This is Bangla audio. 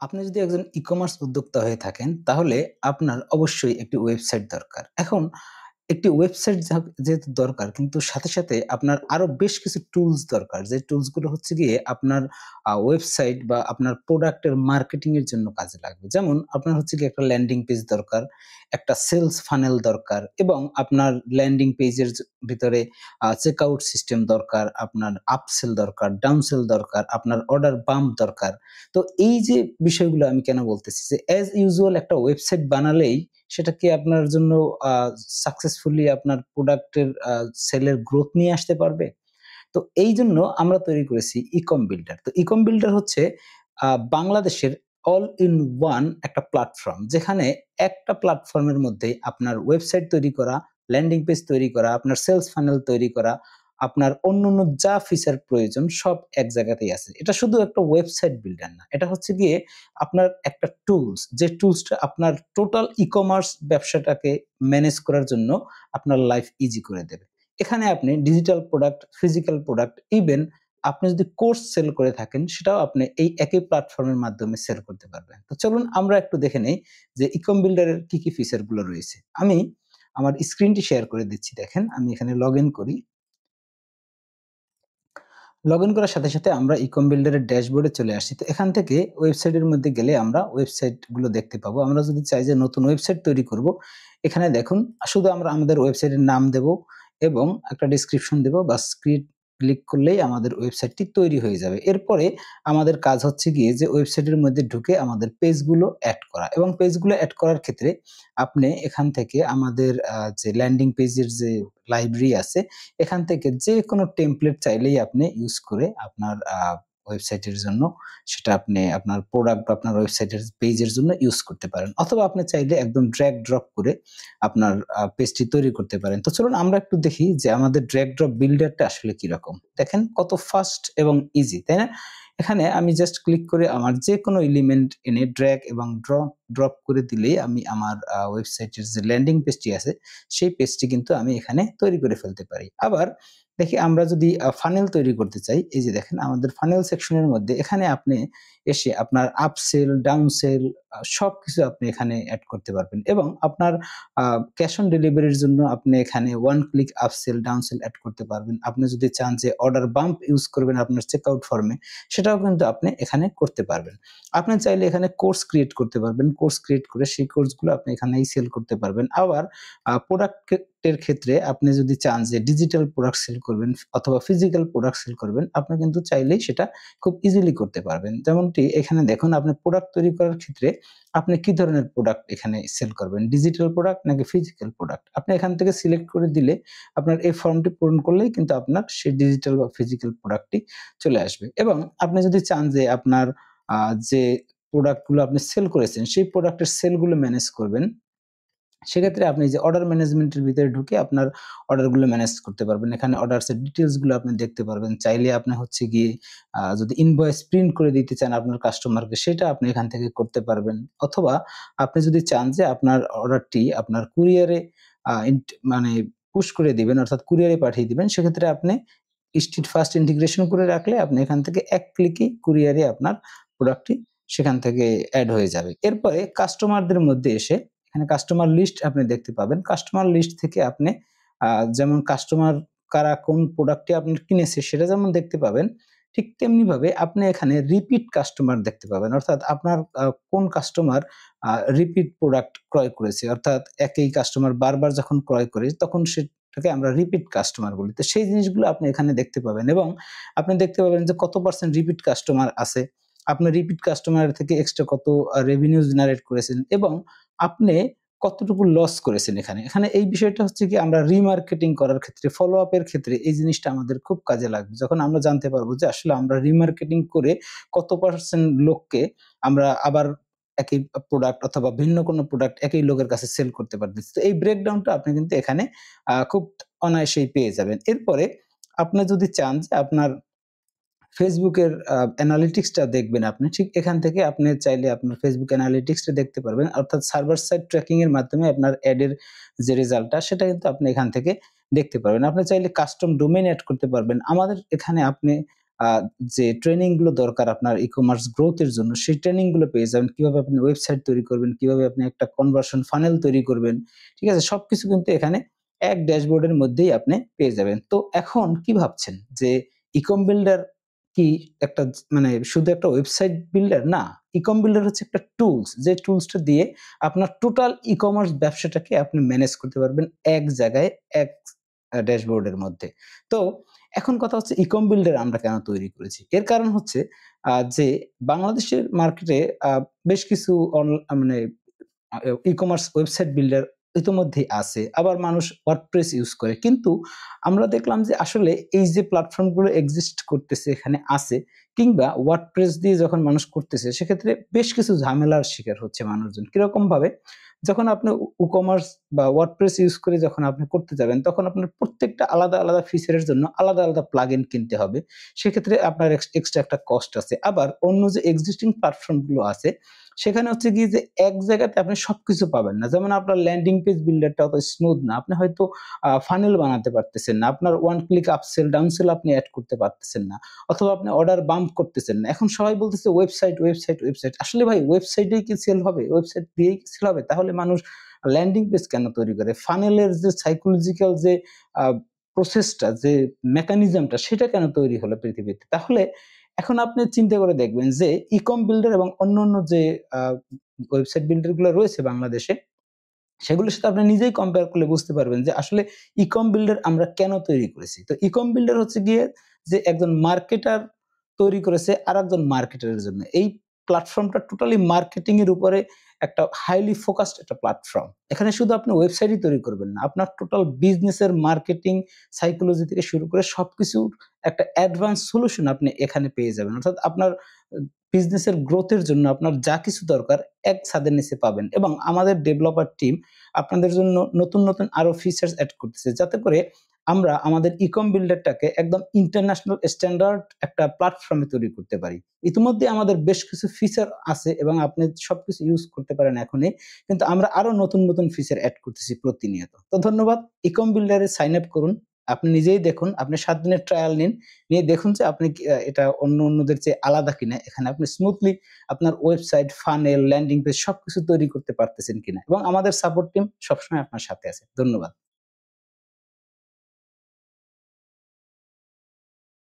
আপনি যদি একজন ই-কমার্স উদ্যোক্তা হয়ে থাকেন, তাহলে আপনার অবশ্যই একটি ওয়েবসাইট দরকার। এখন একটি ওয়েবসাইট যেহেতু দরকার, কিন্তু সাথে আপনার আরো বেশ কিছু টুলস দরকার। যে টুলস গুলো হচ্ছে গিয়ে আপনার ওয়েবসাইট বা আপনার প্রোডাক্ট এর মার্কেটিং এর জন্য কাজে লাগবে। যেমন আপনার হচ্ছে গিয়ে একটা ল্যান্ডিং পেজ দরকার, একটা সেলস ফানেল দরকার এবং আপনার ল্যান্ডিং পেজের ভিতরে চেকআউট সিস্টেম দরকার, আপনার আপসেল দরকার, ডাউনসেল দরকার, আপনার অর্ডার বাম্প দরকার। তো এই যে বিষয়গুলো আমি কেন বলতেছি যে অ্যাজ ইউজুয়াল একটা ওয়েবসাইট বানালেই সেটা কি আপনার জন্য আ সাকসেসফুলি আপনার প্রোডাক্টের সেলের গ্রোথ নিয়ে আসতে পারবে? তো এইজন্য আমরা তৈরি করেছি ইকম বিল্ডার। তো ইকম বিল্ডার হচ্ছে বাংলাদেশের অল ইন ওয়ান একটা প্ল্যাটফর্ম। যেখানে একটা প্ল্যাটফর্মের মধ্যে আপনার ওয়েবসাইট তৈরি করা, ল্যান্ডিং পেজ তৈরি করা, আপনার সেলস ফানেল তৈরি করা, আপনার অন্যান্য যা ফিচার প্রয়োজন সব এক জায়গাতেই আছে। এটা শুধু একটা ওয়েবসাইট বিল্ডার না। এটা হচ্ছে গিয়ে আপনার একটা টুলস, যে টুলসটা আপনার টোটাল ই-কমার্স ব্যবসাটাকে ম্যানেজ করার জন্য আপনার লাইফ ইজি করে দেবে। এখানে আপনি digital product, physical product, even আপনি যদি কোর্স সেল করে থাকেন সেটাও আপনি এই একই প্ল্যাটফর্মের মাধ্যমে সেল করতে পারবেন। তো চলুন আমরা একটু দেখে নেই যে ইকম বিল্ডার এর কি ফিচার গুলো রয়েছে। আমি আমার স্ক্রিনটি শেয়ার করে দিচ্ছি, দেখেন আমি এখানে লগইন করি। লগইন করার সাথে আমরা ইকম বিল্ডার এর ড্যাশবোর্ডে চলে আসি। তো এখান থেকে ওয়েবসাইটের মধ্যে গেলে আমরা ওয়েবসাইট গুলো দেখতে পাবো। আমরা যদি চাই যে নতুন ওয়েবসাইট তৈরি করব, এখানে দেখুন শুধু আমরা আমাদের ওয়েবসাইটের নাম দেব এবং একটা ডেসক্রিপশন দেব, বাস ক্লিক করলেই আমাদের ওয়েবসাইটটি তৈরি হয়ে যাবে। এরপরে আমাদের কাজ হচ্ছে গিয়ে যে ওয়েবসাইটের মধ্যে ঢুকে আমাদের পেজগুলো এড করা, এবং পেজগুলো এড করার ক্ষেত্রে আপনি এখান থেকে আমাদের যে ল্যান্ডিং পেজের যে লাইব্রেরি আছে, এখান থেকে যেকোনো টেমপ্লেট চাইলেই আপনি ইউজ করে আপনার ওয়েবসাইটের জন্য সেটা আপনি আপনার প্রোডাক্ট বা আপনার ওয়েবসাইটের পেজের জন্য ইউজ করতে পারেন। অথবা আপনি চাইলে একদম ড্র্যাগ ড্রপ করে আপনার পেজটি তৈরি করতে পারেন। তো চলুন আমরা একটু দেখি যে আমাদের ড্র্যাগ ড্রপ বিল্ডারটা আসলে কিরকম। দেখেন কত ফাস্ট এবং ইজি, তাই না? এখানে আমি জাস্ট ক্লিক করে আমার যেকোনো এলিমেন্ট এনে ড্র্যাগ এবং ড্রপ করে দিলেই আমি আমার ওয়েবসাইটের যে ল্যান্ডিং পেজটি আছে সেই পেজটি কিন্তু আমি এখানে তৈরি করে ফেলতে পারি। আবার দেখি আমরা যদি ফানেল তৈরি করতে চাই, এই যে দেখেন আমাদের ফানেল সেকশনের মধ্যে এখানে আপনি এসে আপনার আপসেল, ডাউনসেল সবকিছু আপনি এখানে এড করতে পারবেন, এবং আপনার আ ক্যাশ অন ডেলিভারির জন্য আপনি এখানে ওয়ান ক্লিক আপসেল, ডাউনসেল এড করতে পারবেন। আপনি যদি চান যে অর্ডার বাম্প ইউজ করবেন আপনার চেকআউট ফর্মে, সেটাও কিন্তু আপনি এখানে করতে পারবেন। আপনি চাইলে এখানে কোর্স ক্রিয়েট করতে পারবেন। কোর্স ক্রিয়েট করে সেই কোর্সগুলো আপনি এখানেই সেল করতে পারবেন। আবার প্রোডাক্ট এর ক্ষেত্রে আপনি যদি চান যে ডিজিটাল প্রোডাক্ট সেল করবেন অথবা ফিজিক্যাল প্রোডাক্ট সেল করবেন, আপনি কিন্তু চাইলেই সেটা খুব ইজিলি করতে পারবেন। যেমনটি এখানে দেখুন, আপনি প্রোডাক্ট তৈরি করার ক্ষেত্রে আপনি কি ধরনের প্রোডাক্ট এখানে সেল করবেন? ডিজিটাল প্রোডাক্ট নাকি ফিজিক্যাল প্রোডাক্ট? আপনি এখান থেকে সিলেক্ট করে দিলে আপনার এই ফর্মটি পূরণ করলেই কিন্তু আপনার সেই ডিজিটাল বা ফিজিক্যাল প্রোডাক্টটি চলে আসবে। এবং আপনি যদি চান যে আপনার যে প্রোডাক্ট গুলো আপনি সেল করেছেন সেই প্রোডাক্টের সেল গুলো ম্যানেজ করবেন, সেক্ষেত্রে আপনি যে অর্ডার ম্যানেজমেন্টের ভিতরে ঢুকে আপনার অর্ডারগুলো ম্যানেজ করতে পারবেন। এখানে অর্ডারসের ডিটেইলস গুলো আপনি দেখতে পারবেন। চাইলে আপনি হচ্ছে গিয়ে যদি ইনভয়েস প্রিন্ট করে দিতে চান আপনার কাস্টমারকে, সেটা আপনি এখান থেকে করতে পারবেন। অথবা আপনি যদি চান যে আপনার অর্ডারটি আপনার কুরিয়ারে আ ইন্ট মানে পুশ করে দিবেন, অর্থাৎ কুরিয়ারে পাঠিয়ে দিবেন, সেক্ষেত্রে আপনি স্ট্রিট ফাস্ট ইন্টিগ্রেশন করে রাখলে আপনি এখান থেকে এক ক্লিকেই কুরিয়ারে আপনার প্রোডাক্টটি সেখান থেকে এড হয়ে যাবে। এরপরে কাস্টমারদের মধ্যে এসে এখানে কাস্টমার লিস্ট আপনি দেখতে পাবেন। কাস্টমার লিস্ট থেকে আপনি যেমন কাস্টমার কারা কোন প্রোডাক্টটি আপনার কিনেছে সেটা যেমন দেখতে পাবেন, ঠিক তেমনিভাবে আপনি এখানে রিপিট কাস্টমার দেখতে পাবেন। অর্থাৎ আপনার কোন কাস্টমার আ রিপিট প্রোডাক্ট ক্রয় করেছে। অর্থাৎ একই কাস্টমার বারবার যখন ক্রয় করে তখন সেটাকে আমরা রিপিট কাস্টমার বলি। তো সেই জিনিসগুলো আপনি এখানে দেখতে পাবেন, এবং আপনি দেখতে পাবেন যে কত পার্সেন্ট রিপিট কাস্টমার আছে। আপনার রিপিট কাস্টমার থেকে এক্সট্রা কত রেভিনিউ জেনারেট করেছেন, এবং আপনি কতটুকু লস করেছেন এখানে। এখানে এই বিষয়টা হচ্ছে কি, আমরা রিমার্কেটিং করার ক্ষেত্রে, ফলো আপ এর ক্ষেত্রে এই জিনিসটা আমাদের খুব কাজে লাগবে। যখন আমরা জানতে পারবো যে আসলে আমরা রিমার্কেটিং করে কত পার্সেন্ট লোককে আমরা আবার একই প্রোডাক্ট অথবা ভিন্ন কোনো প্রোডাক্ট একই লোকের কাছে সেল করতে পারতেছি। তো এই ব্রেকডাউনটা আপনি কিন্তু এখানে খুব অনায়াসেই পেয়ে যাবেন। এরপরে আপনি যদি চান যে আপনার Facebook এর অ্যানালিটিক্স টা দেখবেন আপনি। ঠিক এখান থেকে আপনি চাইলে আপনার Facebook অ্যানালিটিক্স টা দেখতে পারবেন। অর্থাৎ সার্ভার সাইড ট্র্যাকিং এর মাধ্যমে আপনার এড এর যে রেজাল্টটা সেটা কিন্তু আপনি এখান থেকে দেখতে পারবেন। আপনি চাইলে কাস্টম ডোমেইন এড করতে পারবেন। আমাদের এখানে আপনি যে ট্রেনিং গুলো দরকার আপনার ই-কমার্স গ্রোথ এর জন্য সেই ট্রেনিং গুলো পেয়ে যাবেন। কিভাবে আপনি ওয়েবসাইট তৈরি করবেন, কিভাবে আপনি একটা কনভার্সন ফানেল তৈরি করবেন। ঠিক আছে? সবকিছু কিন্তু এখানে এক ড্যাশবোর্ডের মধ্যেই আপনি পেয়ে যাবেন। তো এখন কি ভাবছেন যে ইকম বিল্ডার কি একটা মানে শুধু একটা ওয়েবসাইট বিল্ডার? না। ইকম বিল্ডার হচ্ছে একটা টুলস, যে টুলসটা দিয়ে আপনার টোটাল ই-কমার্স ব্যবসাটাকে আপনি ম্যানেজ করতে পারবেন এক জায়গায়, এক ড্যাশবোর্ডের মধ্যে। তো এখন কথা হচ্ছে ইকম বিল্ডার আমরা কেন তৈরি করেছি? এর কারণ হচ্ছে যে বাংলাদেশের মার্কেটে আ বেশ কিছু মানে ই-কমার্স ওয়েবসাইট বিল্ডার ইতোমধ্যেই আছে। আবার মানুষ ওয়ার্ডপ্রেস ইউজ করে। কিন্তু আমরা দেখলাম যে আসলে এই যে প্ল্যাটফর্ম গুলো এক্সিস্ট করতেছে এখানে আছে কিংবা ওয়ার্ডপ্রেস দিয়ে যখন মানুষ করতেছে সেক্ষেত্রে বেশ কিছু ঝামেলার শিকার হচ্ছে মানুষজন। কিরকম ভাবে? যখন আপনি ই-কমার্স বা ওয়ার্ডপ্রেস ইউজ করে যখন আপনি করতে যাবেন তখন আপনার প্রত্যেকটা আলাদা, আলাদা ফিচারের জন্য আলাদা, আলাদা প্লাগইন কিনতে হবে। সেক্ষেত্রে আপনার এক্সট্রা একটা কস্ট আছে। আবার অন্য যে এক্সিস্টিং প্ল্যাটফর্ম গুলো আছে সেখানে হচ্ছে গিয়ে যে এক জায়গাতে আপনি সবকিছু পাবেন না। যেমন আপনার ল্যান্ডিং পেজ বিল্ডারটা অত স্মুথ না। আপনি হয়তো ফানেল বানাতে পারতেছেন না। আপনার ওয়ান ক্লিক আপসেল, ডাউনসেল আপনি এড করতে পারতেছেন না। অথবা আপনি অর্ডার বাম্প করতেছেন না। এখন সবাই বলতেছে ওয়েবসাইট, ওয়েবসাইট, ওয়েবসাইট। আসলে ভাই ওয়েবসাইটেই কি সেল হবে? ওয়েবসাইট দিয়েই কি সেল হবে? তাহলে মানুষ ল্যান্ডিং পেজ কেন তৈরি করে? ফানেলের যে সাইকোলজিক্যাল যে আ প্রসেসটা, যে মেকানিজমটা সেটা কেন তৈরি হলো পৃথিবীতে? তাহলে এখন আপনি চিন্তা করে দেখবেন যে ই-কম বিল্ডার এবং অন্যান্য যে আ ওয়েবসাইট বিল্ডার গুলো রয়েছে বাংলাদেশে, সেগুলোর সাথে আপনি নিজেই কম্পেয়ার করলে বুঝতে পারবেন যে আসলে ই-কম বিল্ডার আমরা কেন তৈরি করেছি। তো ই-কম বিল্ডার হচ্ছে গিয়ে যে একজন মার্কেটার তৈরি করেছে আরেকজন মার্কেটারের জন্য। এই প্ল্যাটফর্মটা টোটালি মার্কেটিং এর উপরে একটা হাইলি ফোকাসড একটা প্ল্যাটফর্ম। এখানে শুধু আপনি ওয়েবসাইটই তৈরি করবেন না। আপনার টোটাল বিজনেসের মার্কেটিং, সাইকোলজি থেকে শুরু করে সবকিছুর একটা অ্যাডভান্স সলিউশন আপনি এখানে পেয়ে যাবেন। অর্থাৎ আপনার বিজনেসের গ্রোথ এর জন্য আপনার যা কিছু দরকার এক ছাদের নিচে পাবেন এবং আমাদের ডেভেলপার টিম আপনাদের জন্য নতুন, নতুন আরো ফিচারস এড করতেছে। যাতে করে আমরা আমাদের ই-কম বিল্ডারটাকে একদম ইন্টারন্যাশনাল স্ট্যান্ডার্ড একটা প্ল্যাটফর্মে তৈরি করতে পারি। ইতিমধ্যে আমাদের বেশ কিছু ফিচার আছে এবং আপনি সবকিছু ইউজ করতে পারেন এখনই। কিন্তু আমরা আরো নতুন, নতুন ফিচার এড করতেছি প্রতিনিয়ত। তো ধন্যবাদ। ই-কম বিল্ডারে সাইন আপ করুন। আপনি নিজেই দেখুন। আপনি ৭ দিনের ট্রায়াল নিন। নিয়ে দেখুন যে আপনি কি এটা অন্যদের চেয়ে আলাদা কিনা। এখানে আপনি স্মুথলি আপনার ওয়েবসাইট, ফানেল, ল্যান্ডিং পেজ সবকিছু তৈরি করতে পারতেছেন কিনা এবং আমাদের সাপোর্ট টিম সবসময় আপনার সাথে আছে। ধন্যবাদ।